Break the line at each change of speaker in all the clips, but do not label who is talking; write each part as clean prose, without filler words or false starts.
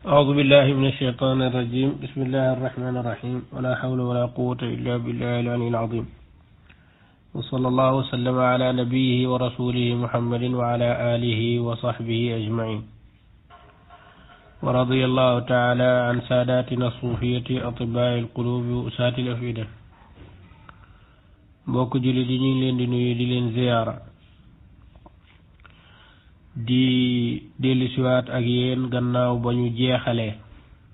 أعوذ بالله من الشيطان الرجيم. بسم الله الرحمن الرحيم. ولا حول ولا قوة إلا بالله العلي العظيم. وصلى الله وسلم على نبيه ورسوله محمد وعلى آله وصحبه أجمعين. ورضي الله تعالى عن ساداتنا الصوفية أطباء القلوب وأساة الأفئدة. mbokk julli di ñu leen di nuyu di leen ziyaara di dellusiwaat ak yéen gannaaw ba ñu jeexalee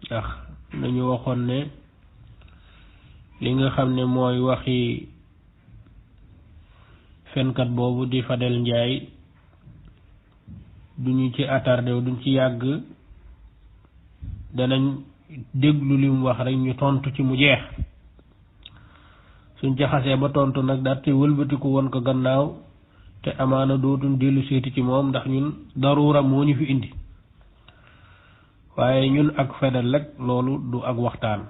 ndax nañu waxoon ne li nga xam ne mooy waxi fenkat boobu di Fadel Ndiaye duñu ci attardé duñ ci yàgg danañ déglu li mu wax rek ñu tontu ci mu jeex suñ ci xasee ba tontu nag daal te wëlbatiku woon ko gannaaw te amaana dootuñ dellu seeti ci moom ndax ñun daruura moo ñu fi indi waaye ñun ak Fadel rek loolu du ak waxtaan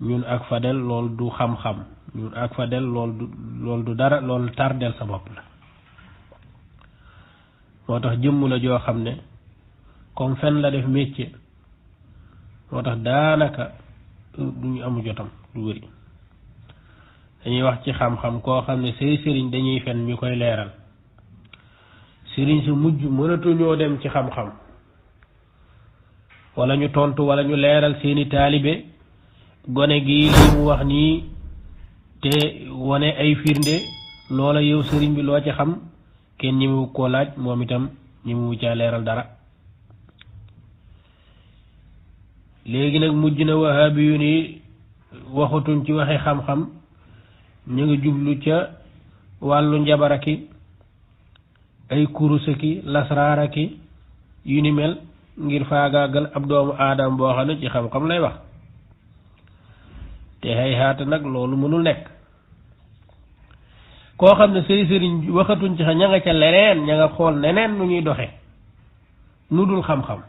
ñun ak Fadel loolu du xam-xam ñun ak Fadel loolu du dara loolu tardel sa bopp la moo tax jëmm la joo xam ne comme fen la def métier moo tax daanaka duñu amu jotam du wëri dañuy wax ci xam-xam koo xam ne say sëriñ dañuy fen ñu koy leeral sëriñ su mujj mënatuñoo dem ci xam-xam wala ñu tontu wala ñu leeral seeni taalibe gone gi li mu wax nii te wane ay firnde loola yow sëriñ bi loo ci xam kenn ñi mu koo laaj moom itam ñi mu caa leeral dara léegi nag mujj na wahabi yu ni waxatuñ ci waxe xam-xam ñu ngi jublu ca wàllu njabaraki ay kurusaki lasraaraki yu ni mel ngir faagaagal ab doomu aadama boo xam ne ci xam-xam lay wax te hay haata nag loolu mënul nekk koo xam ne say sëriñ waxatuñ ci ña nga ca leneen ña nga xool neneen nu ñuy doxe nu dul xam-xam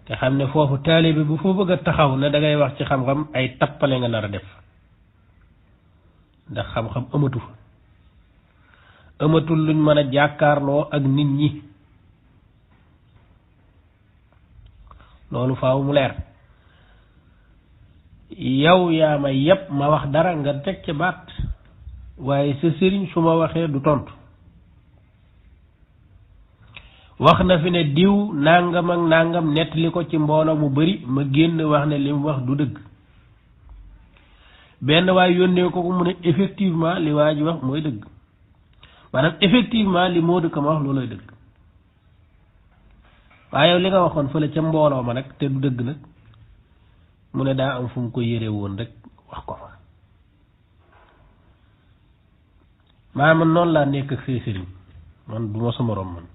te xam ne foofu taalibe bu foo bëgg a taxaw ne dangay wax ci xam-xam ay tappale nga nar a def ndax xam-xam amatul luñ mën a jàkkaarloo ak nit ñi loolu faaw mu leer yow yaa ma yépp ma wax dara nga teg ca baat waaye sa sëriñ su ma waxee du tontu wax na fi ne diw nangam ak nangam nettali ko ci mbooloo mu bari ma génn wax ne li mu wax du dëgg benn waaye yónnee ko mu ne effectivement li waa ji wax mooy dëgg maanaam effectivement li moo dëkk ma wax loolooy dëgg waaye yow li nga waxoon fële ca mbooloo ma nag te du dëgg nag mu ne daa am fu mu ko yére woon rek wax ko fa man noonu laa nekk ak say sëriñ man du ma sa moroom man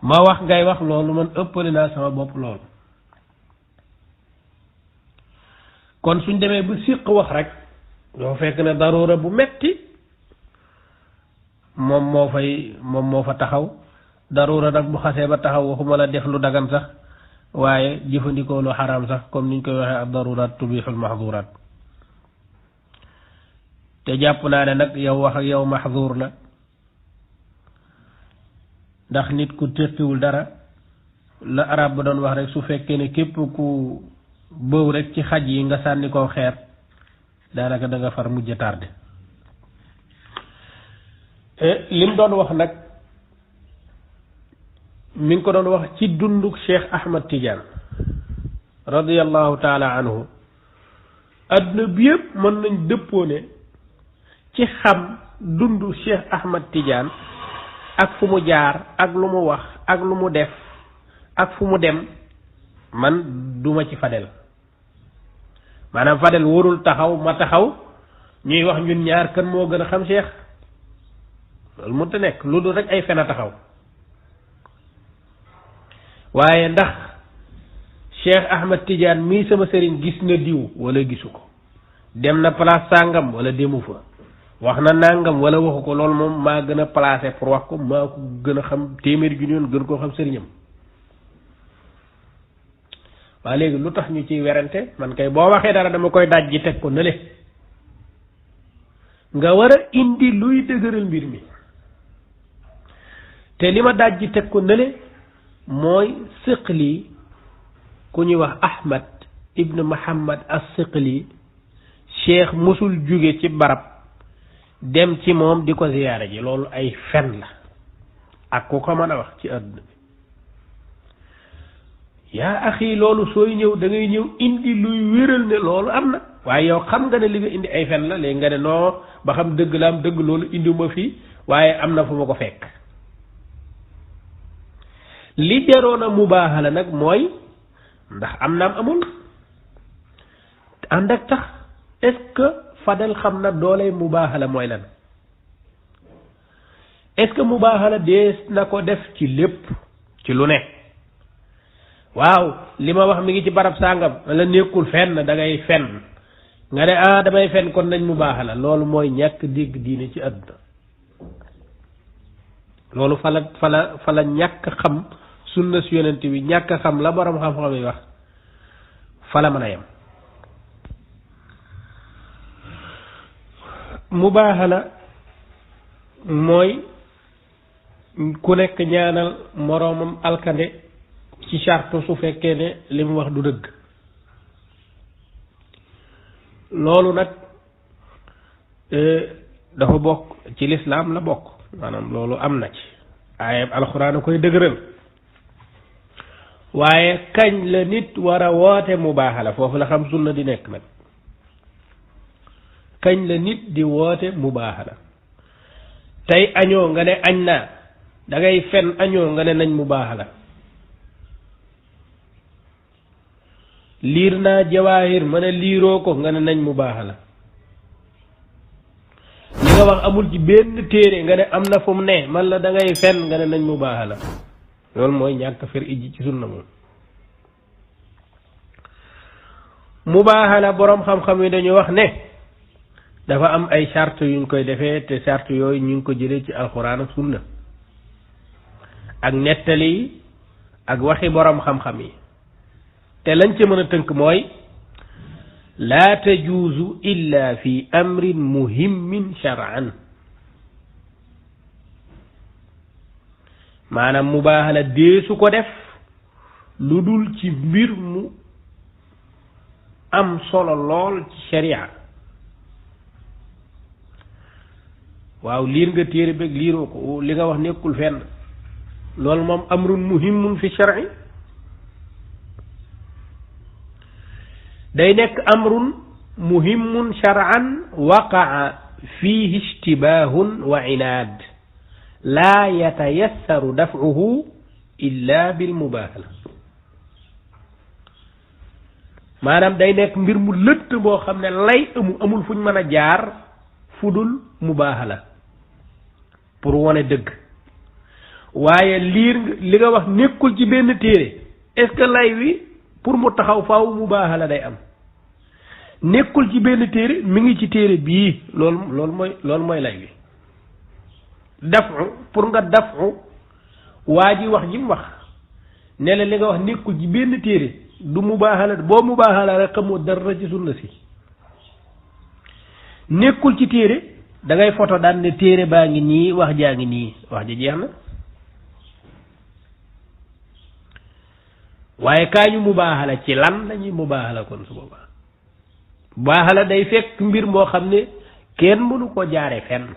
ma wax ngay wax loolu man ëppale naa sama bopp loolu kon suñ demee ba siq wax rek doo fekk ne daruura bu metti moom moo fa taxaw daruura nag bu xasee ba taxaw waxuma la def lu dagan sax waaye jëfandikoo lu xaraam sax comme niñ koy waxee ad daruraat tubixul maxduraat te jàpp naa ne nag yow wax ak yow maxdur la ndax nit ku tekkiwul dara la arab ba doon wax rek su fekkee ne képp ku bëw rek ci xaj yi nga sànni koo xeer daanaka da nga far mujj tardé lim doon wax nag mi ngi ko doon wax ci dunduk Cheikh Ahmad Tidiane radiyallahu taala anhu adduna bi yëpp mën nañ dëppoo ne ci xam dundu Cheikh Ahmad Tidiane ak fu mu jaar ak lu mu wax ak lu mu def ak fu mu dem man duma ci Fadel maanaam Fadel warul taxaw ma taxaw ñuy wax ñun ñaar kan moo gën a xam Cheikh loolu mënta nekk lu dul rek ay fen a taxaw waaye ndax Cheikh Ahmad Tidiane mii sama sëriñ gis na diw wala gisu ko dem na place sàngam wala demu fa wax na nangam wala waxu ko loolu moom maa gën a placé pour wax ko maa ko gën a xam téeméeri ju ñoon gën koo xam sëriñam waa léegi lu tax ñu ciy werante man kay boo waxee dara dama koy daj ji teg ko nële nga war a indi luy dëgëral mbir mi te li ma dajji teg ko nële mooy Siqli ku ñuy wax Ahmad ibn Muhammad as-Siqli cheikh musul jóge ci barab dem ci moom di ko ziyaara ji loolu ay fen la ak ku ko mën a wax ci àdduna bi yaa axi loolu sooy ñëw da ngay ñëw indi luy wéral ne loolu am na waaye yow xam nga ne li nga indi ay fen la léegi nga ne non ba xam dëgg la am dëgg loolu indiwuma fii waaye am na fu ma ko fekk li jaroon a mubaahala nag mooy ndax am naam amul ànd ak tax est-ce que Fadel xam na dooley mubaahala mooy lan est-ce que mubaahala dees na ko def ci lépp ci lu ne waaw li ma wax mi ngi ci barab sàngam la nekkul fenn da ngay fenn nga ne damay fenn kon nañ mubaahala loolu mooy ñàkk dégg diine ci àdduna loolu fala ñàkk xam sunna si yonent bi ñàkk xam la borom xam-xam yi wax fala mën a yem mubaahala mooy ku nekk ñaanal moroomam alkande ci charte su fekkee ne li mu wax du dëgg loolu nag dafa bokk ci lislaam la bokk maanaam loolu am na ci ayab alxuraan a koy dëgëral waaye kañ la nit war a woote mubaahala foofu la xam sunna di nekk nag kañ la nit di woote mubaahala tey añoo nga ne añ naa da ngay fen añoo nga ne nañ mubaahala liir naa jawaahir ma ne liiroo ko nga ne nañ mubaahala li nga wax amul ci benn téere nga ne am na fu mu ne man la da ngay fen nga ne nañ mubaahala loolu mooy ñàkk fer ijji ci sunna moom mubaahala boroom xam-xam yi dañu wax ne dafa am ay charte yuñ koy defee te charte yooyu ñu ngi ko jëlee ci alxuraan ak sunna ak nettali yi ak waxi boroom xam-xam yi te lañ ci mën a tënk mooy laa tajuuzu illa fi amrin muhimmin shar'an maanaam mubaahala deesu ko def lu dul ci mbir mu am solo lool ci sharia waaw liir nga téere beeg liiroo ko li nga wax nekkul fenn loolu moom amrun muhimmun fi shar'i day nekk amrun muhimmun shar'an waqa'a fihi ishtibahun wa inaad laa yatayassaru daf'uhu illa bil mubaahala maanaam day nekk mbir mu lëtt boo xam ne lay amul fuñ mën a jaar fudul mubaahala pour wone dëgg waaye liir li nga wax nekkul ci benn téere est-ce que lay wi pour mu taxaw faaw mubaahala day am nekkul ci benn téere mi ngi ci téere bii loolu mooy lay wi dafu pour nga dafu waa ji wax ji mu wax ne la li nga wax nekkul ci benn téere du mubaahala boo mubaahala rek xamoo dara ci sunna si nekkul ci téere da ngay photo daan ne téere baa ngi nii wax jaa ngi nii wax ji jeex na waaye kaa ñu mubaahala ci lan lañuy mubaahala kon su boobaa mubaahala day fekk mbir moo xam ne kenn mënu ko jaare fenn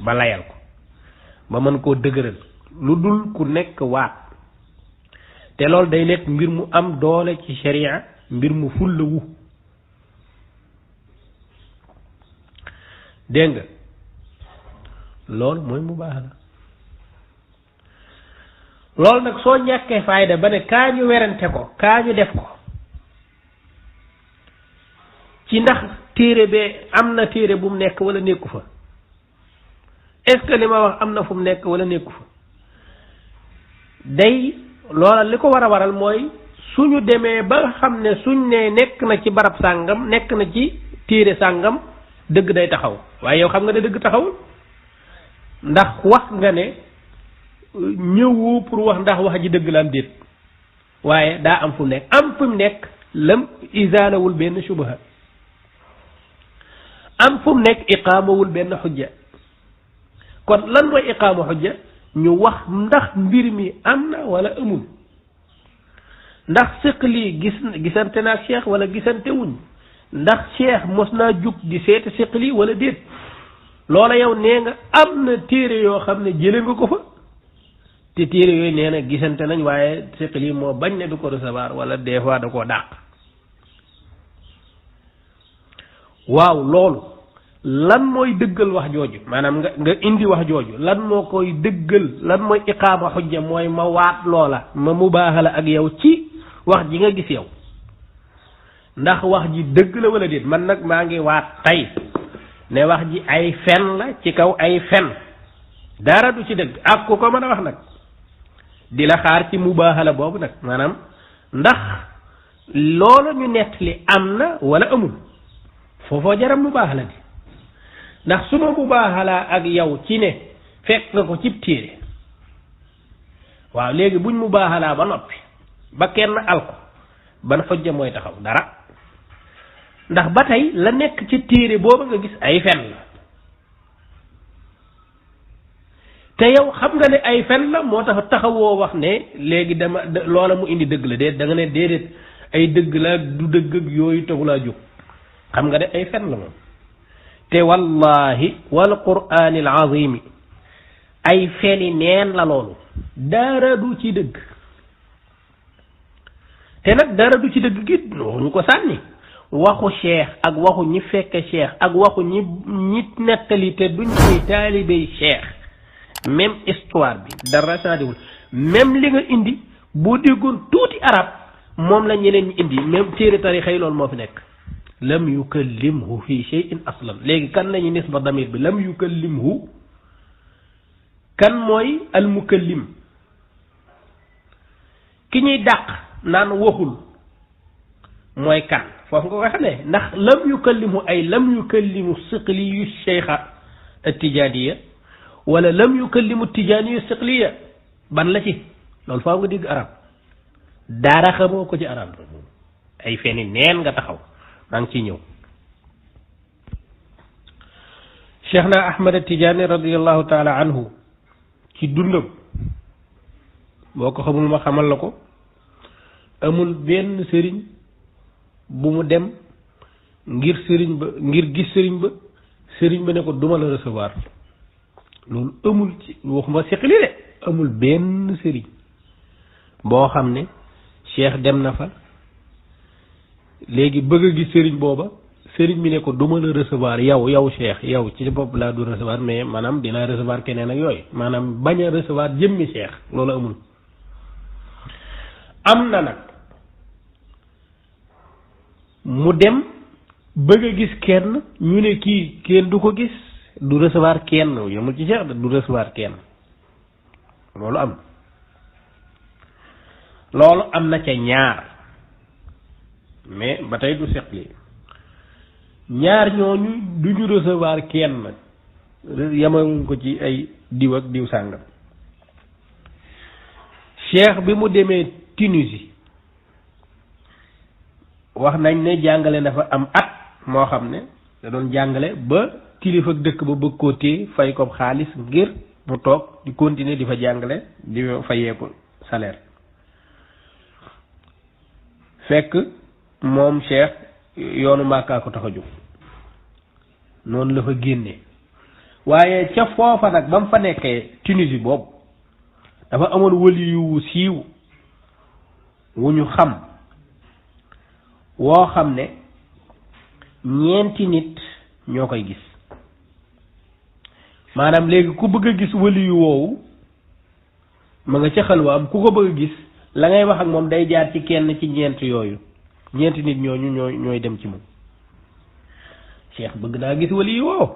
ba layal ko ba mën koo dëgëral lu dul ku nekk waat te loolu day nekk mbir mu am doole ci sharia mbir mu fulla wu dégg nga loolu mooy mubaahala loolu nag soo ñàkkee fayda ba ne kaa ñu werante ko kaa ñu def ko ci ndax téere bee am na téere bu mu nekk wala nekku fa est-ce que li ma wax am na fu mu nekk wala nekku fa day loola li ko war a waral mooy suñu demee ba xam ne suñ ne nekk na ci barab sàngam nekk na ci téere sàngam dëgg day taxaw waaye yow xam nga ne dëgg taxawul ndax wax nga ne ñëwu pour wax ndax wax ji dëgg la am déet waaye daa am fu mu nekk am fu mu nekk lam isaalawul benn subha am fu mu nekk iqaamawul benn xujja kon lan mooy iqaama xujja ñu wax ndax mbir mi am na wala amul ndax siqli gisante naa cheikh wala gisante wuñ ndax cheikh mos naa jug di seeti siqli wala déet loola yow nee nga am na téere yoo xam ne jële nga ko fa te téere yooyu nee na gisante nañ waaye siqli moo bañ ne du ko recevoir wala des fois da koo dàq waaw loolu lan mooy dëggal wax jooju maanaam nga indi wax jooju lan moo koy dëggal lan mooy iqaama xujja mooy ma waat loola ma mubaahala ak yow ci wax ji nga gis yow ndax wax ji dëgg la wala déet man nag maa ngi waat tey ne wax ji ay fen la ci kaw ay fen dara du ci dëgg ak ku ko mën a wax nag di la xaar ci mubaahala boobu nag maanaam ndax loolu ñu nettali am na wala amul foofoo jaram mubaahala di ndax su ma mubaahala ak yow ci ne fekk nga ko cib téere waaw léegi buñ mubaahala ba noppi ba kenn alko ban xujja mooy taxaw dara ndax ba tey la nekk ci téere booba nga gis ay fen la te yow xam nga ne ay fen la moo tax taxawoo wax ne léegi dama loola mu indi dëgg la déet da nga ne déedéet ay dëgg la du dëgg ak yooyu taxulaa jóg xam nga ne ay fen la moom te wallahi wal qur'aanil azimi ay feni neen la loolu dara du ci dëgg te nag dara du ci dëgg gi ñu ko sànni waxu cheikh ak waxu ñi fekke cheikh ak waxu ñi nettali te duñ koy taalibey cheikh même histoire bi dara changéwul même li nga indi boo déggoon tuuti arab moom la ñeneen ñi indi même téere tarixa yi loolu moo fi nekk lam yukallimhu fi shay'in aslan léegi kan lañu nisba damir bi lam yukallimhu kan mooy al mukallim ki ñuy dàq naan waxul mooy kan foofu nga koy xamee ndax lam yukallimhu ay lam yukallimu siqliyu cheikha at-tijaaniya wala lam yukallimu tijaaniyu siqliya ban la ci loolu faaw nga dégg arab dara xamoo ko ci arab ay feni neen nga taxaw maa ngi ciy ñëw cheikhna ahmad at-tijaani radiyallahu taala anhu ci dundam boo ko xamul ma xamal la ko amul benn sëriñ bu mu dem ngir sëriñ ba ngir gis sëriñ ba ne ko duma la recevoir loolu amul ci waxuma siqli de amul benn sëriñ boo xam ne cheikh dem na fa léegi bëgg a gis sëriñ booba sëriñ bi ne ko duma la recevoir yow cheikh yow ci bopp laa du recevoir mais maanaam dinaa recevoir keneen ak yooyu maanaam bañ a recevoir jëmmi cheikh loolu amul am na nag mu dem bëgg a gis kenn ñu ne kii kenn du ko gis du recevoir kenn yomul ci cheikh du recevoir kenn loolu am na ca ñaar mais ba tey du seqli ñaar ñooñu duñu recevoir kenn yamaluñ ko ci ay diw ak diw sàngam cheikh bi mu demee Tunisie wax nañ ne jàngale na fa am at moo xam ne da doon jàngale ba kilifa ak dëkk ba bëgg koo téye fay ko xaalis ngir mu toog di continuer di fa jàngale di fayeeku salaire fekk moom cheikh yoonu Màkkaa ko tax a jóg noonu la fa génne waaye ca foofa nag ba mu fa nekkee Tunisie boobu dafa amoon wali yu siiw wu ñu xam woo xam ne ñeenti nit ñoo koy gis maanaam léegi ku bëgg a gis wali yu woowu ma nga ca xalwaam ku ko bëgg a gis la ngay wax ak moom day jaar ci kenn ci ñeent yooyu ñeenti nit ñooñu ñooy dem ci moom cheikh bëgg naa gis wali yu woow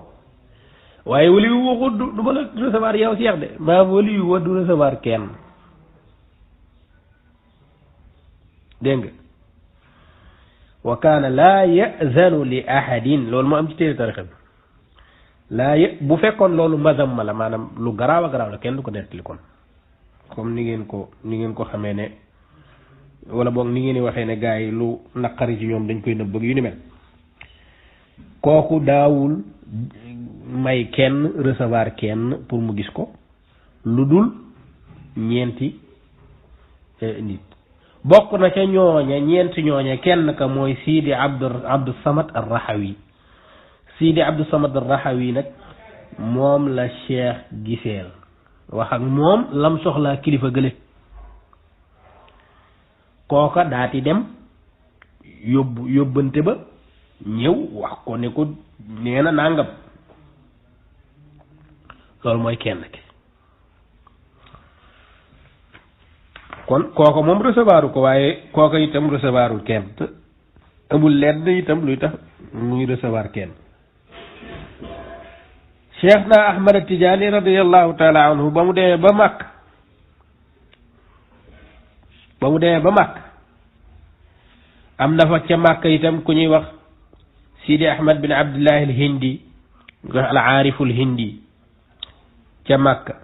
waaye wali yu woo du ma la recevoir yow cheikh de maa wali yu woo du recevoir kenn dégg nga wa kaana laa yazanu li ahadin loolu moo am ci téere tarixa bi bu fekkoon loolu mazam la maanaam lu garaaw a garaaw la kenn du ko nettali kon comme ni ngeen ko xamee ne wala boog ni ngeen di waxee ne gars yi lu naqari ci ñoom dañ koy nëbb ak yu ni mel kooku daawul may kenn recevoir kenn pour mu gis ko lu dul ñeenti nit bokk na ca ñooña ñeenti ñooña kenn ka mooy Sidi Abdou Samad ar-Rahawi Sidi Abdou Samad ar-Rahawi nag moom la cheikh giseel wax ak moom lam soxlaa kilifa gële kooka daati dem yóbbante ba ñëw wax ko ne ko nee na nangam loolu mooy kenn ki kon kooka moom recevoiru ko waaye kooka itam recevoirul kenn te amul lenn itam luy tax muy recevoir kenn cheikh na Ahmad Tijaani radiyallahu taala anhu ba mu demee ba Makka am na fa ca Makka itam ku ñuy wax Sidi Ahmad bin Abdullah al-Hindi al aarifu al-Hindi ca Makka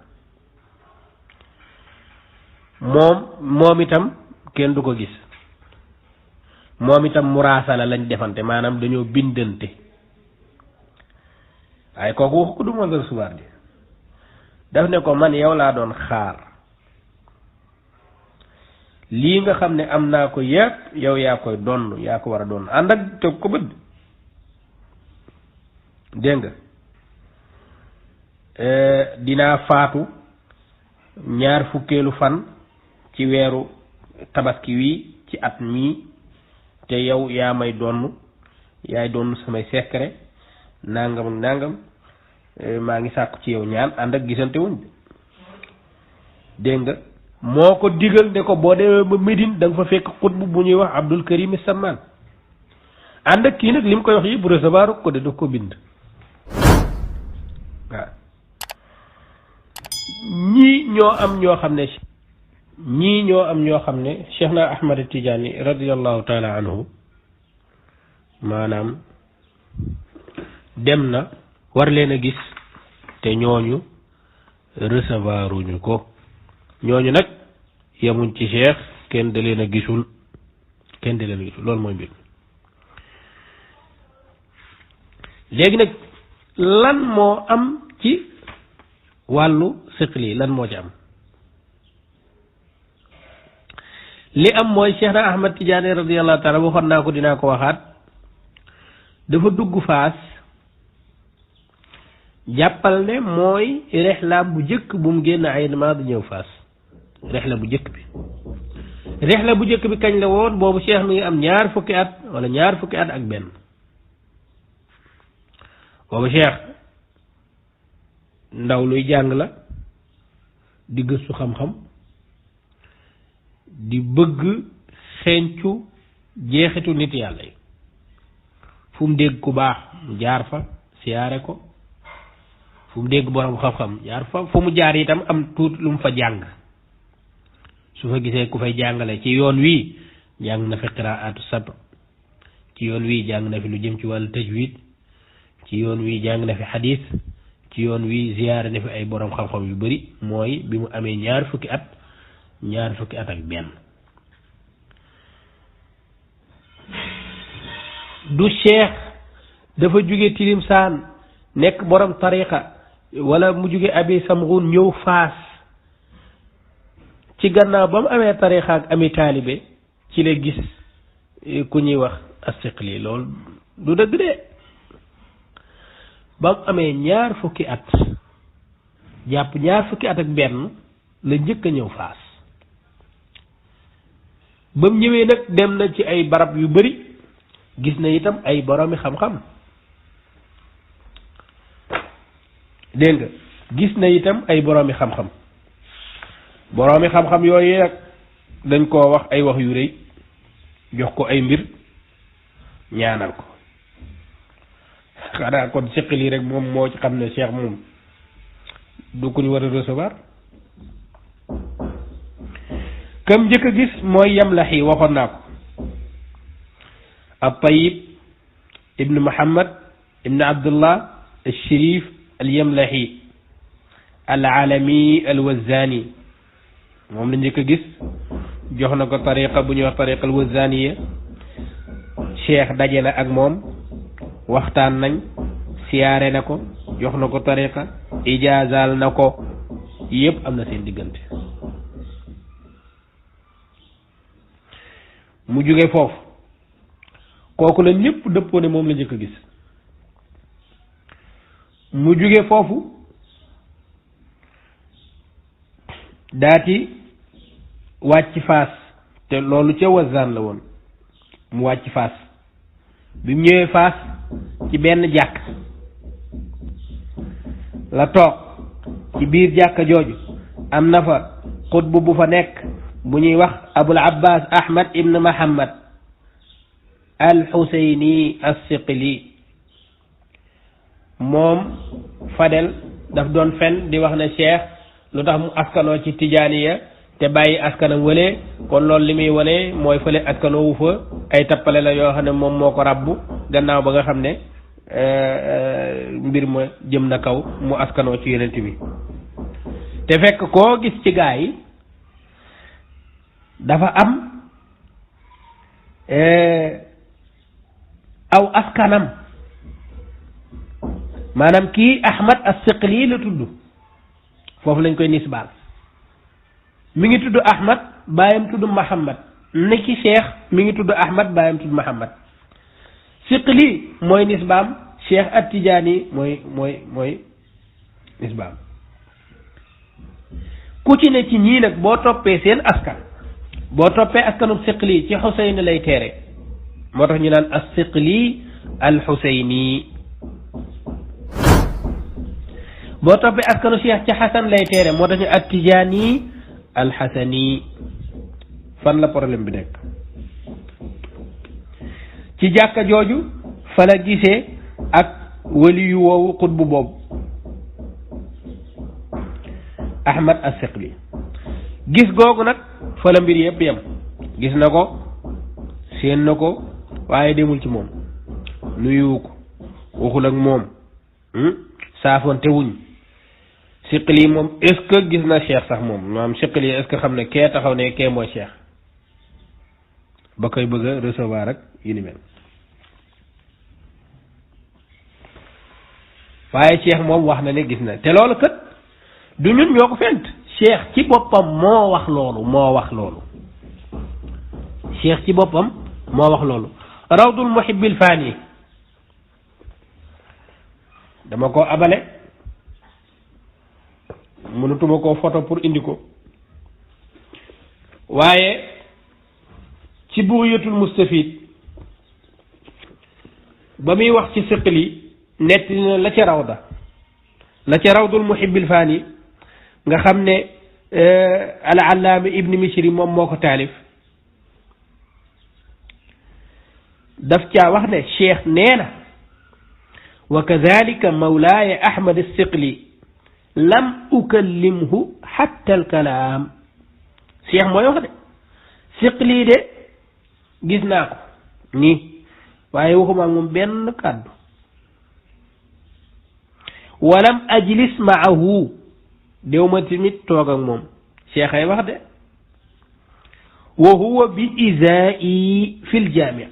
moom itam kenn du ko gis moom itam muraasala lañ defante maanaam dañoo bindante waaye kooku wax ko du ma recevoir di daf ne ko man yow laa doon xaar lii nga xam ne am naa ko yépp yow yaa koy donn yaa ko war a doon ànd ak teg ko bët dégg nga dinaa faatu 2 fukkeelu fan ci weeru tabaski wi ci at mii te yow yaa may donn yaay donn samay secret nangam ak nangam maa ngi sàkku ci yow ñaan ànd ak gisante wuñ dégg nga moo ko digal ne ko boo demee ba Médine da nga fa fekk xutbu bu ñuy wax Abdul Karim Samman ànd ak kii nag li mu koy wax yëpp recevoir ko de daf ko bind waaw ñii ñoo am ñoo xam ne Cheikh na Ahmad Tijaani radiyallahu taala anhu maanaam dem na war leen a gis te ñooñu recevoiruñu ko ñooñu nag yemuñ ci cheikh kenn da leen a gisul loolu mooy mbir léegi nag lan moo am ci wàllu siqli lan moo ci am li am mooy Cheikh na Ahmad Tidiane radiyallahu taala waxoon naa ko dinaa ko waxaat dafa dugg Faas jàppal ne mooy rexlaam bu njëkk bu mu génn Ayn Maad ñëw Faas rexla bu njëkk bi kañ la woon boobu Cheikh mi ngi am 2 fukki at wala 2 fukki at ak benn boobu Cheikh ndaw luy jàng la di gëstu xam-xam di bëgg xencu jeexitu nit yàlla yi fu mu dégg ku baax mu jaar fa siyaare ko fu mu dégg borom xam-xam jaar fa fu mu jaar itam am tuut lu mu fa jàng su fa gisee ku fay jàngale ci yoon wi jàng na fi qiraatu sab ci yoon wi jàng na fi lu jëm ci wàllu tajwid ci yoon wi jàng na fi xadis ci yoon wi ziyaare na fi ay borom xam-xam yu bari mooy bi mu amee 2 fukki at ak benn du cheikh dafa jóge Tilimsaan nekk borom tariqa wala mu jóge Abi Samghun ñëw Faas ci gannaaw ba mu amee tariqa ak ami taalibe ci la gis ku ñuy wax as-Siqli loolu du dëgg de ba mu amee 2 fukki at jàpp 2 fukki at ak benn la njëkk a ñëw Faas ba mu ñëwee nag dem na ci ay barab yu bari gis na itam ay boroomi xam-xam dégg nga gis na itam ay boroomi xam-xam yooyu nag dañ koo wax ay wax yu rëy jox ko ay mbir ñaanal ko xanaa kon Siqli rek moom moo ci xam ne Cheikh moom du ko ñu war a recevoir kam njëkk a gis mooy Yamlaxi waxoon naa ko at-Tayyib ibn Muhammad ibn Abdullah al-Sharif al-Yamlaxi al-Alami al-Wazani moom la njëkk a gis jox na ko tariqa bu ñuy wax tariqa al-Wazaniya Cheikh daje na ak moom waxtaan nañ siyaare na ko jox na ko tariqa ijaazal na ko yépp am na seen diggante mu jóge foofu kooku la ñépp dëppoo ne moom la njëkk a gis mu jóge foofu daati wàcc Faas te loolu ca Wazaan la woon mu wàcc Faas bi mu ñëwee Faas ci benn jàkk la toog ci biir jàkka jooju am na fa xutbu bu fa nekk bu ñuy wax Abul Abbas Ahmad ibn Muhammad al Xuseyni as-Siqli moom Fadel daf doon fen di wax ne Cheikh lu tax mu askanoo ci tijaaniya te bàyyi askanam wële kon loolu li muy wane mooy fële askanoo wu fa ay tappale la yoo xam ne moom moo ko rabbu gannaaw ba nga xam ne mbir ma jëm na kaw mu askanoo ci yonent bi te fekk koo gis ci gaa yi dafa am aw askanam maanaam kii Ahmad as-Siqli la tudd foofu lañ koy nisbaal mi ngi tudd Ahmad baayam tudd Muhammad niki Cheikh mi ngi tudd Ahmad baayam tudd Muhammad Siqli mooy nisbaam Cheikh at-Tijaani mooy nisbaam ku ci ne ci ñii nag boo toppee seen askan boo toppee askanu Siqli ci Xuseyn lay teere moo tax ñu naan as-Siqli al-Xuseyni boo toppee askanu Cheikh ci Xasan lay teere moo tax ñu at-Tijaani al-Xasani fan la problème bi nekk ci jàkka jooju fa la gisee ak wali yu woowu xutbu boobu Ahmad as-Siqli gis googu nag fa la mbir yëpp yem gis na ko séen na ko waaye demul ci moom nuyu ko waxul ak moom saafonte wuñ Siqli moom est-ce que gis na Cheikh sax moom maanaam Siqli est-ce que xam ne kee taxaw ne kee mooy Cheikh ba koy bëgg a recevoir ak yu ni mel waaye Cheikh moom wax na ne gis na te loolu kat du ñun ñoo ko fent Cheikh ci boppam moo wax loolu Cheikh ci boppam moo wax loolu rawdul muhibbil faani dama ko abale mënatuma koo photo pour indi ko waaye ci Bughyatul Mustafid ba muy wax ci Siqli netti na la ca rawdul muhibbil faani nga xam ne al-Allaama ibn Mishri moom moo ko taalif daf caa wax ne Cheikh nee na wa kadhalika mawlaaya Ahmad as-Siqli lam ukallimhu hatta al-kalaam Cheikh mooy wax de Siqli de gis naa ko nii waaye waxuma moom benn kàddu walam ajlis maahu déw ma tamit toog ak moom Cheikh ay wax de wa huwa bi izaa'i fil jaami'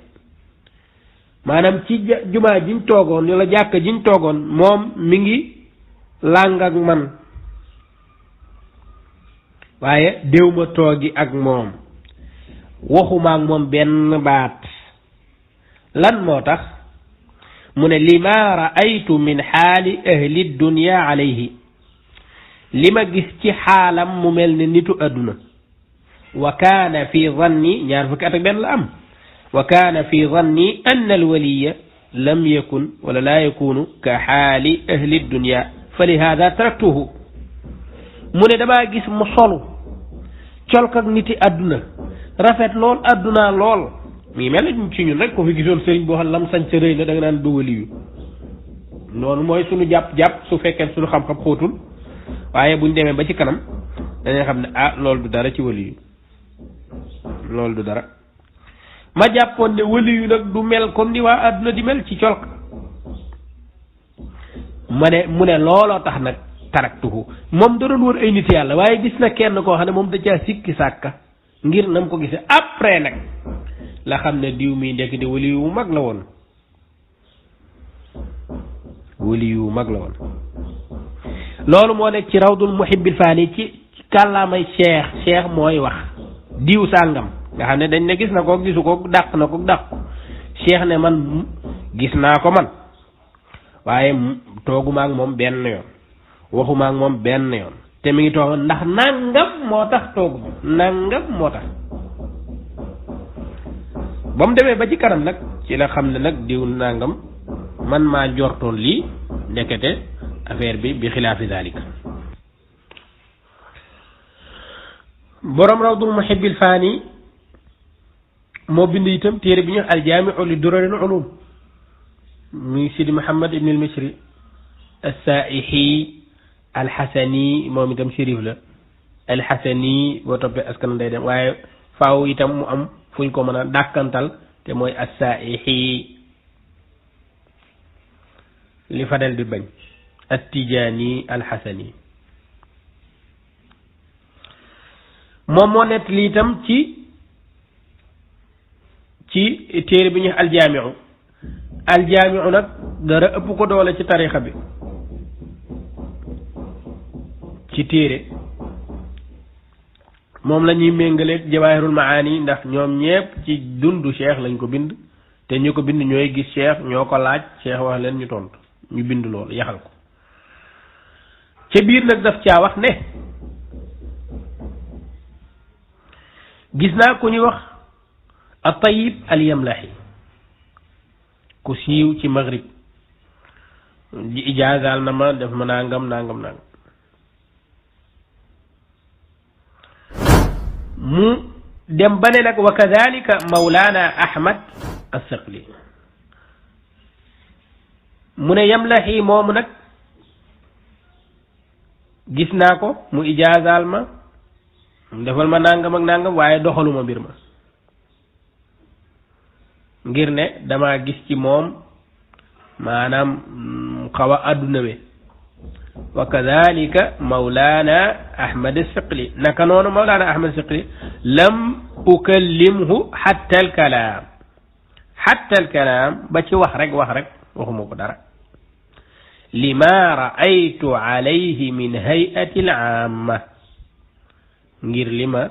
maanaam ci jumaa jiñ toogoon wala jàkka jiñ toogoon moom mi ngi làng ak man waaye déw ma toogi ak moom waxuma ak moom benn baat lan moo tax mu ne lima ra'aytu min xaali ahli dunya alayhi li ma gis ci xaalam mu mel ne nitu adduna wa kaana fi zanni ñaar fukki at ak benn la am wa kaana fi zanni anna alwaliya lam yakun wala laa yakunu ka xaali ahli dunya fa li hada taraktuhu mu ne damaa gis mu solu colk ak niti adduna rafet lool adduna lool mii mel na ci ñun rek ko fi gisoon sëriñ boo xam lam sañ sa rëy na da nga naan du waliyu noonu mooy suñu jàpp su fekkee suñu xam-xam xóotul waaye buñ demee ba ci kanam dañuy xam ne loolu du dara ci waliyu loolu du dara ma jàppoon ne waliyu nag du mel comme ni waa adduna di mel ci colk mu ne looloo tax nag taraktuhu moom da doon wër ay nit yàlla waaye gis na kenn koo xam ne moom da caa sikki sàkka ngir nam ko gisee après nag la xam ne diw mi ndekk di waliyu mag la woon loolu moo nekk ci rawdul muhibbil faani ci kàllaamay cheikh mooy wax diw sàngam nga xam ne dañ ne gis na ko gisu ko dàq na ko dàq cheikh ne man gis naa ko man waaye tooguma ak moom benn yoon waxuma ak moom benn yoon te mi ngi toog ndax nangam moo tax tooguma nangam moo tax ba mu demee ba ci kanam nag ci la xam ne nag diw nangam man maa jortoon lii ndekete affaire bi xilaafi dalik borom rawdul muhibbil faani moo bind itam téere bi ñu aljaamiu li duraril ulum muy Sidi Muhammad ibn al-Misri as-Saa'ihi al-Hasani moom itam shérif la al-Hasani boo toppee askan day dem waaye faaw itam mu am fuñ ko mën a dàkkantal te mooy as-Saa'ihi li Fadel di bañ at-Tijaani al-Hasani moom moo nett li itam ci téere bi ñu aljaamiu nag dara ëpp ko doole ci tarixa bi ci téere moom la ñuy méngaleeg jawaahirul maani ndax ñoom ñépp ci dundu cheikh lañ ko bind te ñu ko bind ñooy gis cheikh ñoo ko laaj cheikh wax leen ñu tontu ñu bind loolu yaxal ko ca biir nag daf caa wax ne gis naa ku ñuy wax at-Tayyib al-Yamlahi ku siiw ci Maghrib di ijaazaal na ma def ma nangam mu dem ba ne nag wa kadhalika Mawlana Ahmad as-Saqli mu ne Yamlahi moomu nag gis naa ko mu ijaazaal ma defal ma nangam ak nangam waaye doxaluma mbir ma ngir ne dama gis ci moom maanaam xaw a adduna we wa kadhalika Mawlana Ahmad as-Saqli naka noonu Mawlana Ahmad as-Saqli lam ukallimhu hatta al-kalaam ba ci wax rek waxuma ko dara lima ra'aytu alayhi min hay'ati al-'amma ngir li ma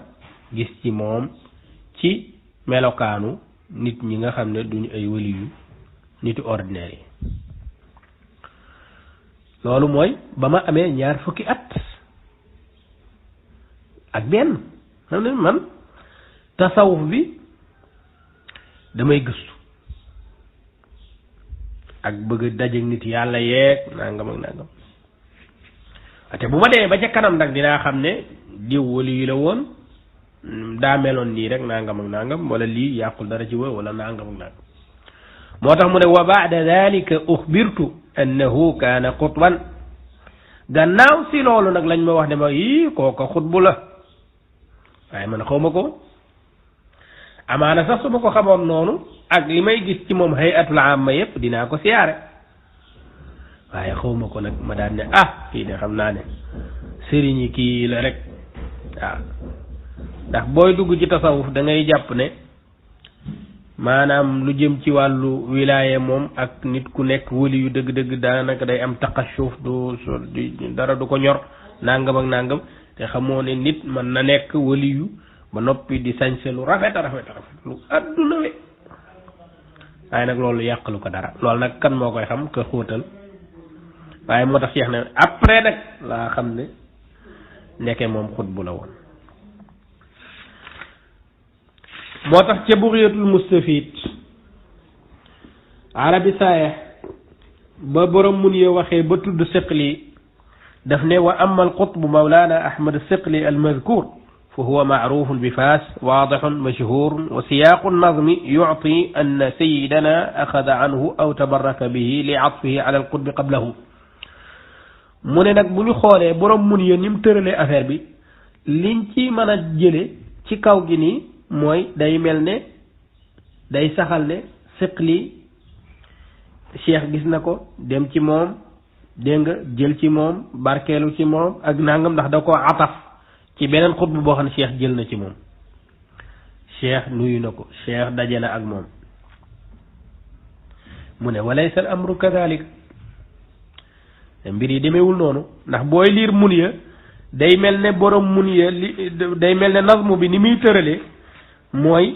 gis ci moom ci melokaanu nit ñi nga xam ne duñu ay waliyu nitu ordinaire yi loolu mooy ba ma amee 20 at ak benn xam ne man tasawuf bi damay gëstu ak bëgg dajeek nit yàlla yeeg nangam ak nangam te bu ma demee ba ca kanam nag dinaa xam ne diw waliyu la woon daa meloon nii rek nangam ak nangam wala lii yàqul dara ci wër wala nangam ak nangam moo tax mu ne wa ba'da dhalika ukhbirtu annahu kaana xutban gannaaw si loolu nag lañ ma wax ne ma yii kooka xutbu la waaye man xaw ma ko amaana sax su ma ko xamoon noonu ak li may gis ci moom hayatul amma yépp dinaa ko siyaare waaye xaw ma ko nag ma daan ne kii de xam naa ne sëriñi kii la rek waaw ndax booy dugg ci tasawuf da ngay jàpp ne maanaam lu jëm ci wàllu wilaya moom ak nit ku nekk wali yu dëgg-dëgg daanaka day am taqashuf dara du ko ñor nangam ak nangam te xamoo ne nit mën na nekk wali yu ba noppi di sañse lu rafet lu adduna we waaye nag loolu yàqalu ko dara loolu nag kan moo koy xam ka xóotal waaye moo tax Cheikh ne après nag laa xam ne nekkee moom xutbu la woon moo tax ca Bughiyatul Mustafid arabi saaya ba borom mun ye waxee ba tudd Siqli daf ne wa amma al-qutb Mawlana Ahmad as-Siqli al-madhkur fa huwa ma'ruf bi Fas wadih mashhur wa siyaq an-nazm yu'ti anna sayyidana akhadha anhu aw tabarraka bihi li'atfihi ala al-qutb qablahu mu ne nag bu ñu xoolee borom mun ye ni mu tëralee affaire bi liñ ci mën a jële ci kaw gi nii mooy day mel ne day saxal ne Siqli cheikh gis na ko dem ci moom dégg nga jël ci moom barkeelu ci moom ak nangam ndax da ko ataf ci beneen xutbu boo xam ne cheikh jël na ci moom cheikh nuyu na ko cheikh daje na ak moom mu ne walaysa al amru kadalik mbir yi demeewul noonu ndax booy liir Munya day mel ne borom Munya day mel ne nazmu bi ni muy tëralee mooy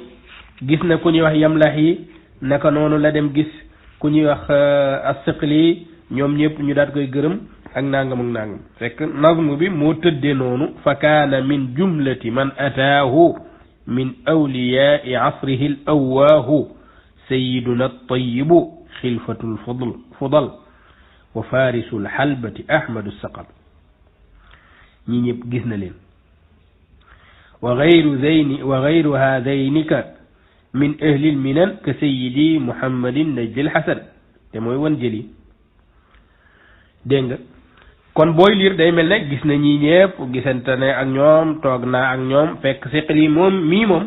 gis na ku ñuy wax Yamlahi naka noonu la dem gis ku ñuy wax as-Siqli ñoom ñëpp ñu daat koy gërëm ak nangam ak nangam fekk nazmu bi moo tëddee noonu fa kaana min jumlati man ataahu min awliyaai asrihi al awwaahu sayiduna altayibu xilfatu lfudal wa farisu lxalbati ahmadu saqal ñi ñëpp gis na leen wa gayru haadaynika min ahli lminan ka sayidi muhammadin najdi lxasan te mooy wan jëli dégg nga kon booy liir day mel ne gis na ñi ñëpp gisante ne ak ñoom toog naa ak ñoom fekk Siqli moom mii moom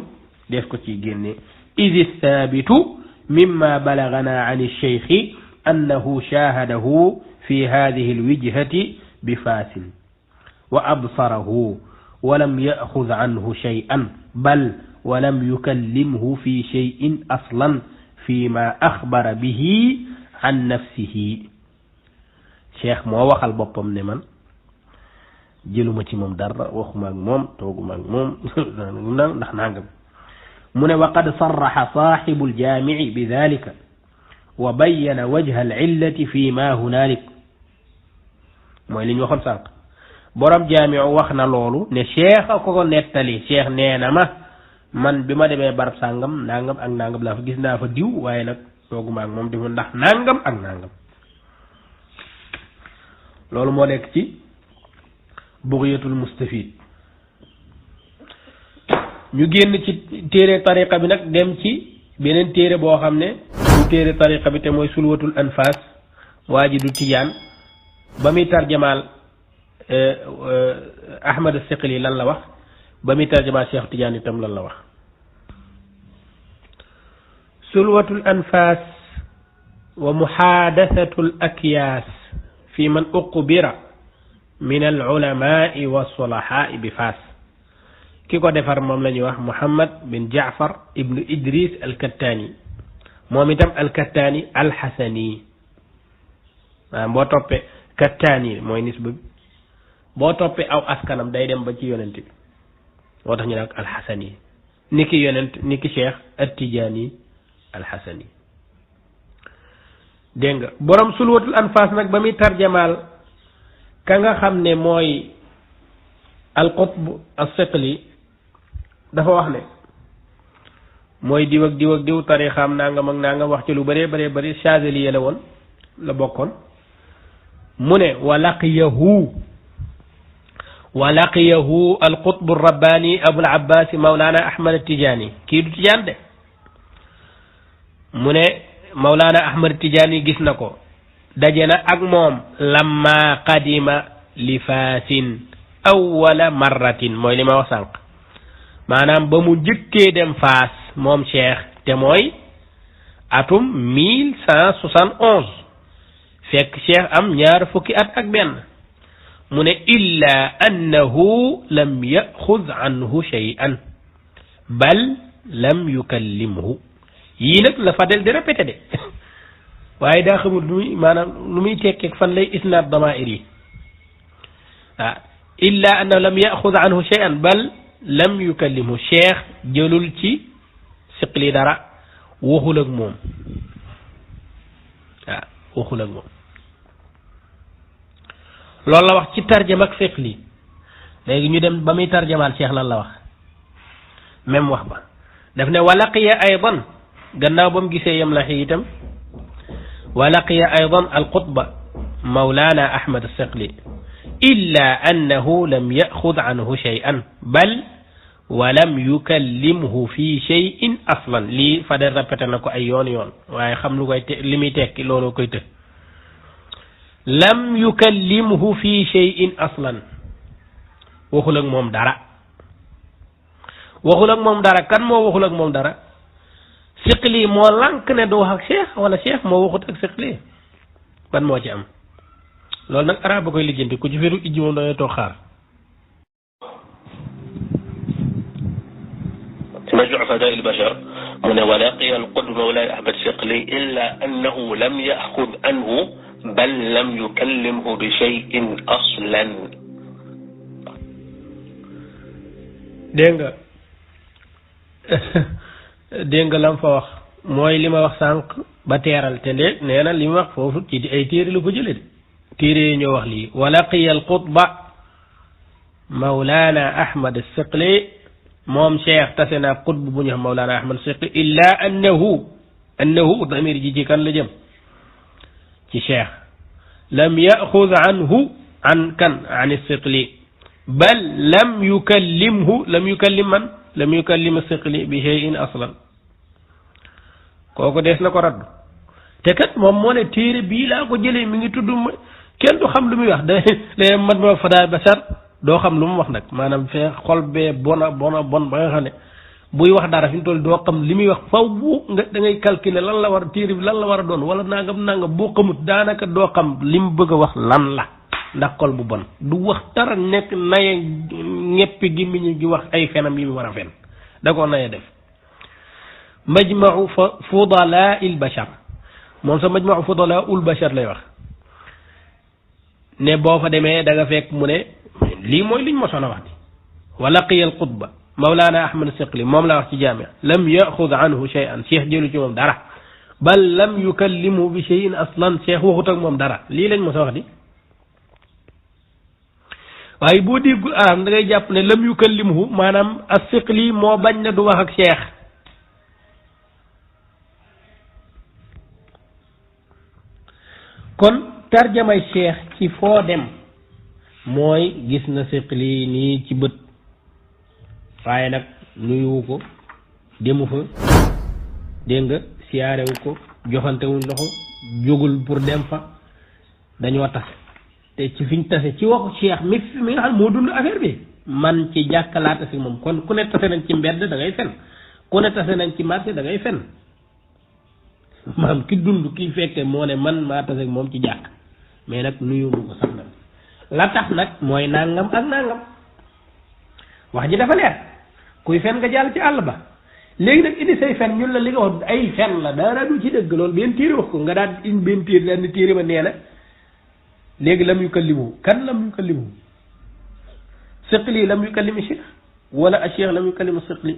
def ko ci génne idi thaabitu mimma balagana an alcheikhi annahu shahadahu fi hadihi alwijhati bi faasin wa absarahu walam yaxud anhu shay'an bal walam yukallimhu fi shay'in aslan fima axbara bihi an nafsihi cheikh moo waxal boppam ne man jëluma ci moom dara waxuma ak moom tooguma ak moom ndax nangam mu ne wa qad sarraxa saaxibu aljaamici bi dalika wa bayyana wajha alcillati fi ma hunalik mooy li ñu waxoon sànq borom jaamicu wax na loolu ne cheikh a ko nettali cheikh nee na ma man bi ma demee barab sàngam nangam ak nangam laa fa gis naa fa diw waaye nag tooguma ak moom defu ndax nangam ak nangam loolu moo nekk ci bughyatul mustafid ñu génn ci téere tariqa bi nag dem ci beneen téere boo xam ne du téere tariqa bi te mooy sulwatul anfas waa ji du tijaan ba muy tarjamaal ahmad as-Siqli lan la wax ba muy tarjamaal cheikh tijaan itam lan la wax sulwatul anfas wa muhadathatul akyas fi man uqbira min al ulamaai wa sulahaai bi faas ki ko defar moom la ñuy wax Muhammad bin Jaafar ibnu Idris al-Kattani moom itam al-Kattani al-Hasani waaw boo toppee Kattani mooy nisba bi boo toppee aw askanam day dem ba ci yonent bi moo tax ñu naan al-Hasani niki yonent niki Cheikh at-Tijani al-Hasani dégg nga borom sulwatul anfas nag ba muy tarjamaal ka nga xam ne mooy al-Qutb as-Siqli dafa wax ne mooy diw ak diw ak diw tarixaam nangam ak nangam wax ci lu bëree bëree bëri Chazeli la woon la bokkoon mu ne wa laqiyahu al-Qutb ar-Rabbani Abul Abbas Mawlana Ahmad at-Tijani kii du Tijaan de mu ne Mawlana Ahmad Tijaani gis na ko daje na ak moom lamma qadima li faasin awwala marratin mooy li ma wax sànq maanaam ba mu njëkkee dem faas moom cheikh te mooy atum 1171 fekk cheikh am ñaar fukki at ak benn mu ne illa annahu lam yaxud anhu shay'an bal lam yukallimhu yii nag la Fadel di répété de waaye daa xamul lu muy maanaam lu muy tekkeeg fan lay isnaad damaa'ir yi illa annahu lam yaxud anhu shay'an bal lam yukallimhu cheikh jëlul ci Siqli dara waxul ak moom waxul ak moom loolu la wax ci tarjama ak Siqli léegi ñu dem ba muy tarjamaal cheikh lan la wax même wax ba daf ne wa laqiya aydan gannaaw ba mu gisee Yamlahi itam wa laqiya aydan al-Qutba Mawlana Ahmad as-Siqli illa annahu lam yaxud anhu shay'an bal wa lam yukallimhu fi shay'in aslan lii Fadel répété na ko ay yoon yoon waaye xam lu koy li muy tekki looloo koy të lam yukallimhu fi shay'in aslan waxul ak moom dara waxul ak moom dara kan moo waxul ak moom dara Siqli moo lànk ne du wax ak cheikh wala cheikh moo waxut ak Siqli ban moo ci am loolu nag arab ba koy lijjanti ku ci feru ijji moom dangay toog xaar
مجموع فضائل البشر من ولقي القطب مولاي أحمد الصقلي إلا أنه لم يأخذ عنه بل لم يكلمه بشيء أصلا.
dégg nga lam fa wax mooy li ma wax sànq ba teeral te léegi nee na li mu wax foofu ci ay téere la ko jële de téere yi ñoo wax lii wa laqiya al qutba mawlana ahmad as-siqli moom cheikh tase naa qutb bu ñu xam mawlana ahmad as-siqli illa annahu damir ji ci kan la jëm ci cheikh lam yaxud anhu an as-siqli bal lam yukallim as-siqli bi shay'in aslan kooku des na ko raddu te kat moom moo ne téere bii laa ko jëlee mi ngi tudd kenn du xam lu muy wax da mat ma fadaa basar doo xam lu mu wax nag maanaam fee xol bee bon ba nga xam ne buy wax dara fi mu toll doo xam li muy wax faw bu nga da ngay calculer lan la war a téere bi lan la war a doon wala nangam boo xamut daanaka doo xam li mu bëgg a wax lan la ndax xol bu bon du wax dara nekk naye ñeppi gi mi ñu gi wax ay fenam yi mu war a fen da ko naye def majmau fudala il bashar moom sa majmau fudala ul bashar lay wax ne boo fa demee da nga fekk mu ne lii mooy liñ mosoon a wax di wa laqiya al qutba mawlana ahmad as-siqli moom la wax ci jaamia lam yaxud anhu shay'an cheikh jëlu ci moom dara bal lam yukallimu bi shay'in aslan cheikh waxut ak moom dara lii lañ mos a wax di waaye boo déggul arab da ngay jàpp ne lam yukallimuhu maanaam as-siqli moo bañ na du wax ak cheikh kon tarjamay cheikh ci foo dem mooy gis na siqli nii ci bët waaye nag nuyuwu ko demu fa dégg nga siyaarewu ko joxantewuñ loxo jógul pour dem fa dañoo tase te ci fiñ tase ci waxu cheikh mi nga xam moo dund affaire bi man ci jàkkalaata si moom kon ku ne tase nañ ci mbedd da ngay fen ku ne tase nañ ci marché da ngay fen maam ki dund ki fekke moo ne man maa tase ak moom ci jàkk mais nag nuyu mu ko sax nag la tax nag mooy nangam ak nangam wax ji dafa leer kuy fen nga jàll ci àll ba léegi nag indi say fen ñun la li nga wax ay fen la dara du ci dëgg loolu benn téere wax ko nga daan indi benn téere daan ni téere ba nee na léegi lam yukallimu kan lam yukallimu siqli lam yukallimu cheikh wala a cheikh lam yukallimu siqli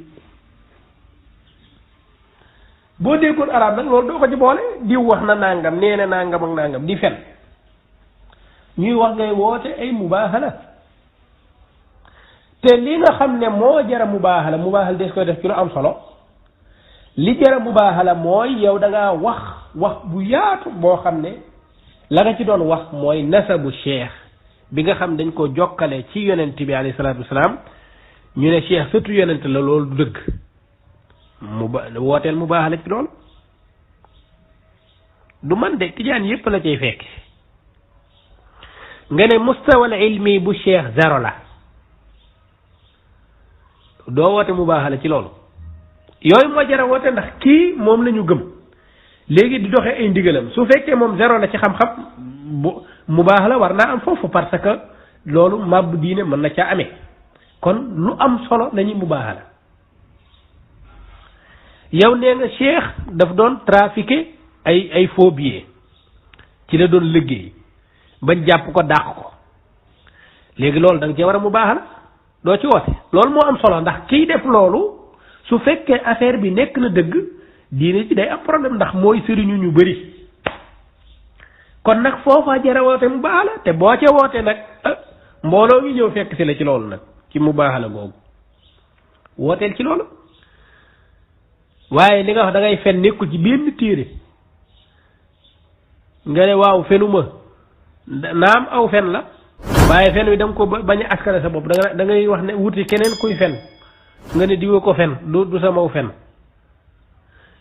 boo déggoon arab nag loolu doo ko ci boole diw wax na nangam nee na nangam ak nangam di fen ñuy wax ngay woote ay mubaahala te li nga xam ne moo jara mubaahala des koy def ci lu am solo li jara mubaahala mooy yow da ngaa wax bu yaatu boo xam ne la nga ci doon wax mooy nasabu cheikh bi nga xam dañ ko jokkale ci yonent bi alayhi salaatu wasalaam ñu ne cheikh surtout yonent la loolu du dëgg wooteel mubaahala ci loolu du man de tijaan yépp la cay fekk nga ne mustawal ilmi bu cheikh zéro la doo woote mubaahala ci loolu yooyu moo jara woote ndax kii moom la ñu gëm léegi di doxee ay ndigalam su fekkee moom zéro la ci xam-xam bu mubaahala war naa am foofu parce que loolu màbb diine mën na caa amee kon lu am solo lañuy mubaahala yow nee nga cheikh daf doon trafiquer ay faux billets ci la doon liggéey bañ jàpp ko dàq ko léegi loolu da nga cee war a mubaahala doo ci woote loolu moo am solo ndax kiy def loolu su fekkee affaire bi nekk na dëgg diine ci day am problème ndax mooy sëriñu ñu bëri kon nag foofa jara woote mubaahala te boo ca woote nag mbooloo ngi ñëw fekk si la ci loolu nag ci mubaahala googu wooteel ci loolu waaye li nga wax da ngay fen nekkul ci benn téere nga ne waaw fenuma naam aw fen la waaye fen wi da nga ko bañ a askane sa bopp da ngay wax ne wuti keneen kuy fen nga ne diwa ko fen du samaw fen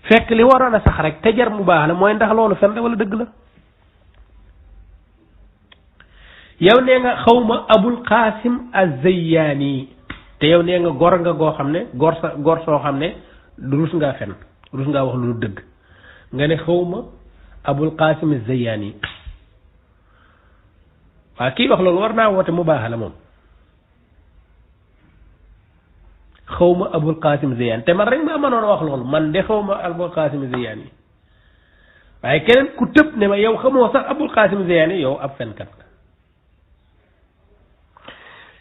fekk li waroon a sax rek te jar mu baax la mooy ndax loolu fen la wala dëgg la yow nee nga xawma abul qasim az-Zayyaani te yow nee nga gor nga goo xam ne gor soo xam ne rus ngaa fen rus ngaa wax lu dëgg nga ne xawma abul qasim az-Zayyaani waaw kii wax loolu war naa woote mu baax la moom xawma abul qasim az-Zayyaani te man rek maa mënoon a wax loolu man de xawma abul qasim az-Zayyaani waaye keneen ku tëb ne ma yow xamoo sax Abul Qasim Zeyani yow ab fenkat la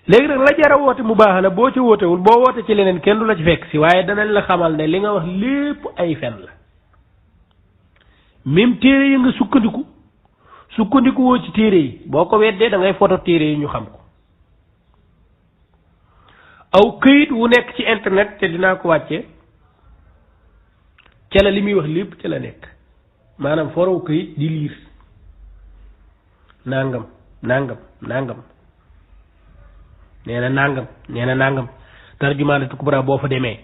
léegi nag la jara woote mubaahala boo ci wootewul boo woote ci leneen kenn du la ci fekk si waaye danañ la xamal ne li nga wax lépp ay fen la même téere yi nga sukkandiku woo ci téere yi boo ko weddee da ngay photo téere yi ñu xam ko aw këyit wu nekk ci internet te dinaa ko wàcce ca la li muy wax lépp ca la nekk maanaam forow këyit di liir nangam nee na nangam tarjumaanatu kubra boo fa demee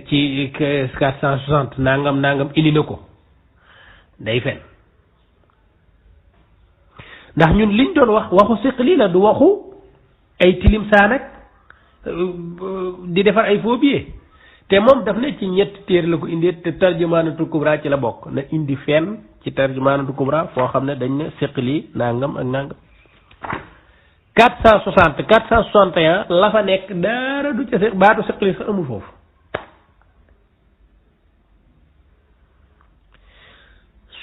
ci 460 nangam indi na ko day fen ndax ñun liñ doon waxu siqli la du waxu ay tilim saa nag di defar ay faux billets te moom daf ne ci ñetti téere la ko indee te tarjumaanatu kubra ci la bokk na indi fenn ci tarjumaanatu kubra foo xam ne dañ ne siqli nangam ak nangam 460 461 la fa nekk dara du ca baatu siqli sax amul foofu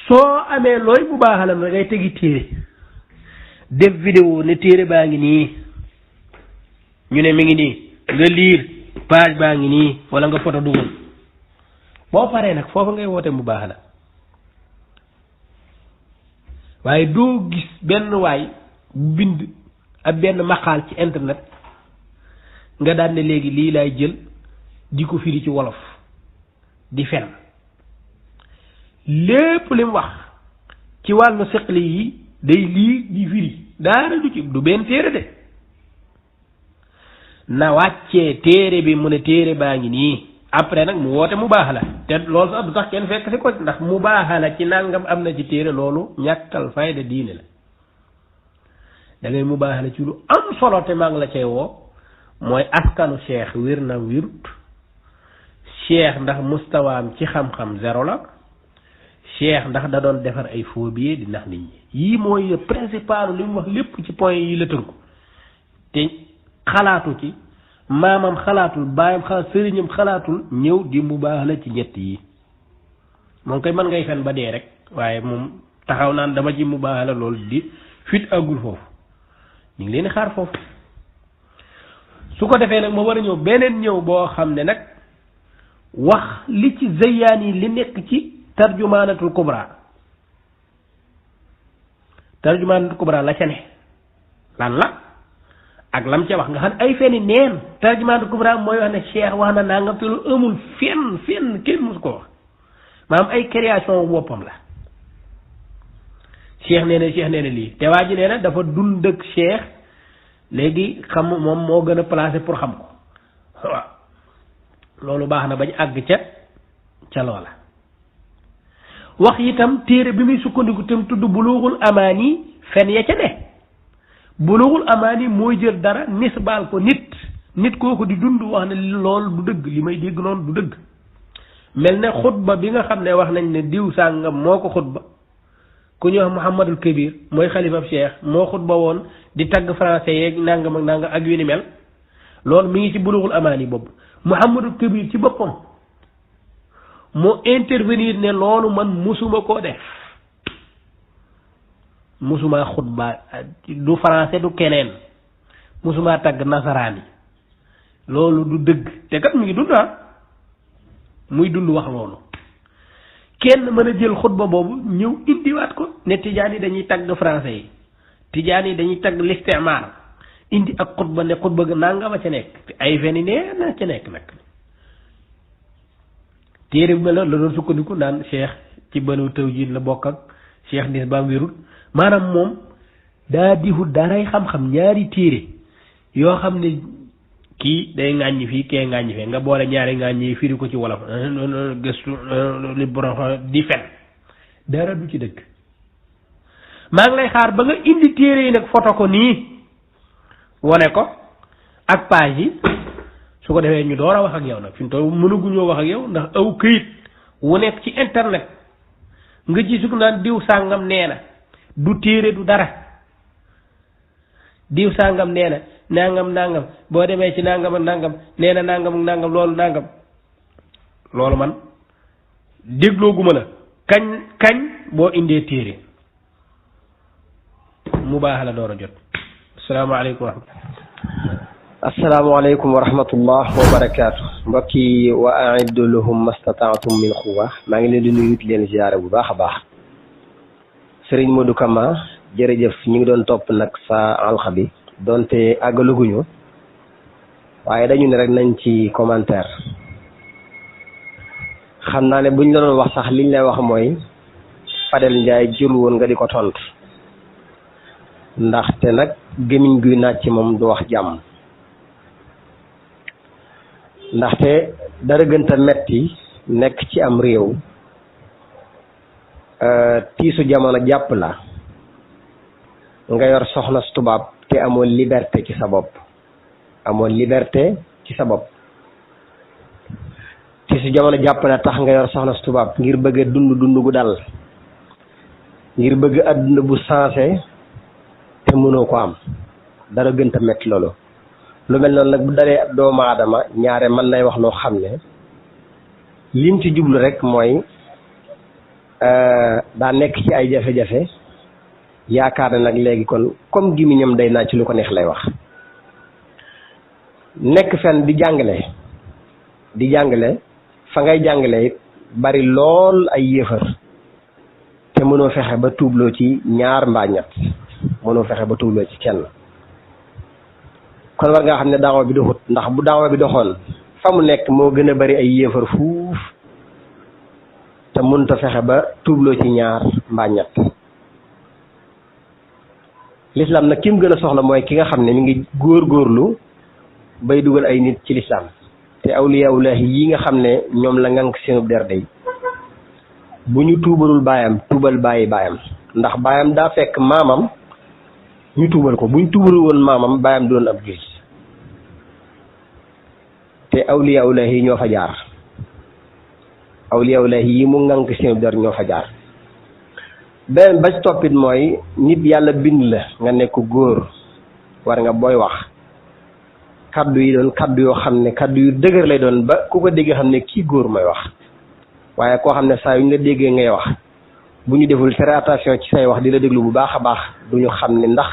soo amee looy bu baaxalam rek ngay tegi téere def vidéo ne téere baa ngi nii ñu ne mi ngi nii nga liir page baa ngi nii wala nga photo dugal boo paree nag foofu ngay woote mu baax la waaye doo gis benn waay bind ak benn maqaal ci internet nga daan ne léegi lii laay jël di ko firi ci wolof di fen lépp li mu wax ci wàllu siqli yi day lii di firi daara du ci du benn téere de na wàccee téere bi mu ne téere baa ngi nii après nag mu woote mu baax la te loolu sax du tax kenn fekk si ko ndax mu baax la ci nangam am na ci téere loolu ñàkkal fayda diine la da ngay mu baax la ci lu am solo te maa ngi la cay woo mooy askanu cheikh wér na wérut cheikh ndax mustawaam ci xam-xam zéro la cheikh ndax da doon defar ay faux billets di nax nit ñi yii mooy principal li mu wax lépp ci point yi la tënku te xalaatu ci maamam xalaatul baayam xalaat sëriñam xalaatul ñëw di mu baax la ci ñett yi moom koy mën ngay fen ba dee rek waaye moom taxaw naan dama ci mu baax la loolu di fit àggul foofu ñu ngi leen di xaar foofu su ko defee nag ma war a ñëw beneen ñëw boo xam ne nag wax li ci zayyaan yi li nekk ci tarjumaanatul kubra la ca ne lan la ak lam ca wax nga xam ay fenni neen tarjumaanatul kubra mooy wax ne cheikh wax na nangam te lu amul fenn kenn musu ko wax maanaam ay création boppam la cheikh nee na lii te waa ji nee na dafa dund ak cheikh léegi xam moom moo gën a placé pour xam ko waaw loolu baax na bañ àgg ca loola wax itam téere bi muy sukkandiku tam tudd bulughul amaani fen ya ca ne bulughul amaani mooy jël dara nisbaal ko nit kooku di dund wax ne loolu du dëgg li may dégg noonu du dëgg mel ne xutba bi nga xam ne wax nañ ne diw sàngam moo ko xutba ku ñuy wax Muhammadul Kabir mooy xalifab cheikh moo xutba woon di tagg français yeeg nangam ak yu ni mel loolu mi ngi ci bulughul amaani boobu Muhammadul Kabir ci boppam moo intervenir ne loolu man musuma koo def musuma xutba du français du keneen musuma tagg nasaraan yi loolu du dëgg te kat mi ngi dund muy dund wax loolu kenn mën a jël xutba boobu ñëw indiwaat ko ne tijaan yi dañuy tagg français yi tijaan yi dañuy tagg l'istimar indi ak xutba ne xutba ga nangama ca nekk te ay feni nee na ca nekk nag téere bi mel la doon sukkandiku naan cheikh ci banu tawjid la bokk ak cheikh nis baam wérul maanaam moom daa difu daray xam-xam ñaari téere yoo xam ne kii day ŋàññi fii kee ŋàññi fee nga boole ñaari ŋàññi firi ko ci wolof gëstu li borom di fen dara du ci dëgg maa ngi lay xaar ba nga indi téere yi nag photo ko nii wone ko ak page yi su ko defee ñu door a wax ak yow nag fi mu toll mënaguñoo wax ak yow ndax aw këyit wu nekk ci internet nga gisu naan diw sàngam nee na du téere du dara diw sàngam nee na nangam boo demee ci nangam ak nangam nee na nangam loolu man déglooguma la kañ boo indee téere mu baax la door a jot.
asalaamaaleykum wa rahmatullah wa barakaatu. mbokk yi wa a'iddu lahum mastata'tum min quwwa maa ngi leen di nuyu leen ziyaare bu baax a baax. Serigne Modou Kama jërëjëf ñu ngi doon topp nag sa alxa bi donte àggalaguñu waaye dañu ne rek nañ ci commentaire. xam naa ne buñ la doon wax sax liñ lay wax mooy Fadel Ndiaye jël woon nga di ko tontu ndaxte nag gémmiñ guy naaj ci moom du wax jàmm. ndaxte dara gënta metti nekk ci am réew tiisu jamono jàpp la nga yor soxna su tubaab te amoon liberté ci sa bopp tiisu jamono jàpp la tax nga yor soxna su tubaab ngir bëgg a dund gu dal, ngir bëgg àdduna bu sensé te mënoo ko am. dara gënta metti loolu. lu mel noonu nag bu dalee ab doomu aadama ñaare mën nay wax loo xam ne lim ci jublu rek mooy daa nekk ci ay jafe-jafe yaakaar ne nag léegi kon comme gémmiñam day naa ci lu ko neex lay wax. nekk fenn di jàngale fa ngay jàngale it bari lool ay yéefar te mënoo fexe ba tuubloo ci ñaar mbaa ñett, mënoo fexe ba tuubloo ci kenn. kon war nga xam ne daawa bi doxut, ndax bu daawa bi doxoon fa mu nekk moo gën a bari ay yéefar fuuf te mënut a fexe ba tuubloo ci ñaar mbaa ñett. l'islam nag ki mu gën a soxla mooy ki nga xam ne mi ngi góorgóorlu bay dugal ay nit ci l'islam. te awliyaullahi yi nga xam ne ñoom la ngank seenub der day bu ñu tuubalul baayam tuubal baayam, ndax baayam daa fekk maamam ñu tuubal ko. bu ñu tuubalul woon maamam baayam doon ab jullit. te awliyaullahi yi ñoo fa jaar, awliyaullahi yi mu ngank seenub der ñoo fa jaar. beneen ba ci toppit mooy nit yàlla bind la nga nekk góor, war nga booy wax kaddu yi doon kaddu yoo xam ne kaddu yu dëgër lay doon ba ku ko déggee xam ne kii góor mooy wax. waaye koo xam ne saa yu ñu la déggee ngay wax bu ñu deful très attention ci say wax di la déglu bu baax a baax du ñu xam ne ndax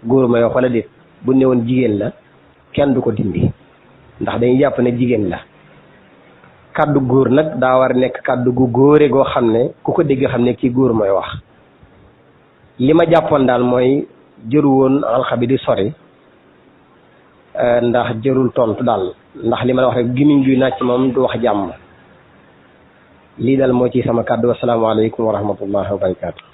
góor mooy wax wala déet. bu ne woon jigéen la kenn du ko dindi ndax dañuy jàpp ne jigéen la. kaddu góor nag daa war a nekk kaddu gu góore goo xam ne ku ko déggee xam ne kii góor mooy wax. li ma jàppoon daal mooy jëru woon alxa bi di sori ndax jërul tontu daal, ndax li ma la wax rek gémmiñ guy naaj moom du wax jàmm. lii daal moo ci sama kàddu. wasalaamaaleykum wa rahmatullahi wa barakaatu.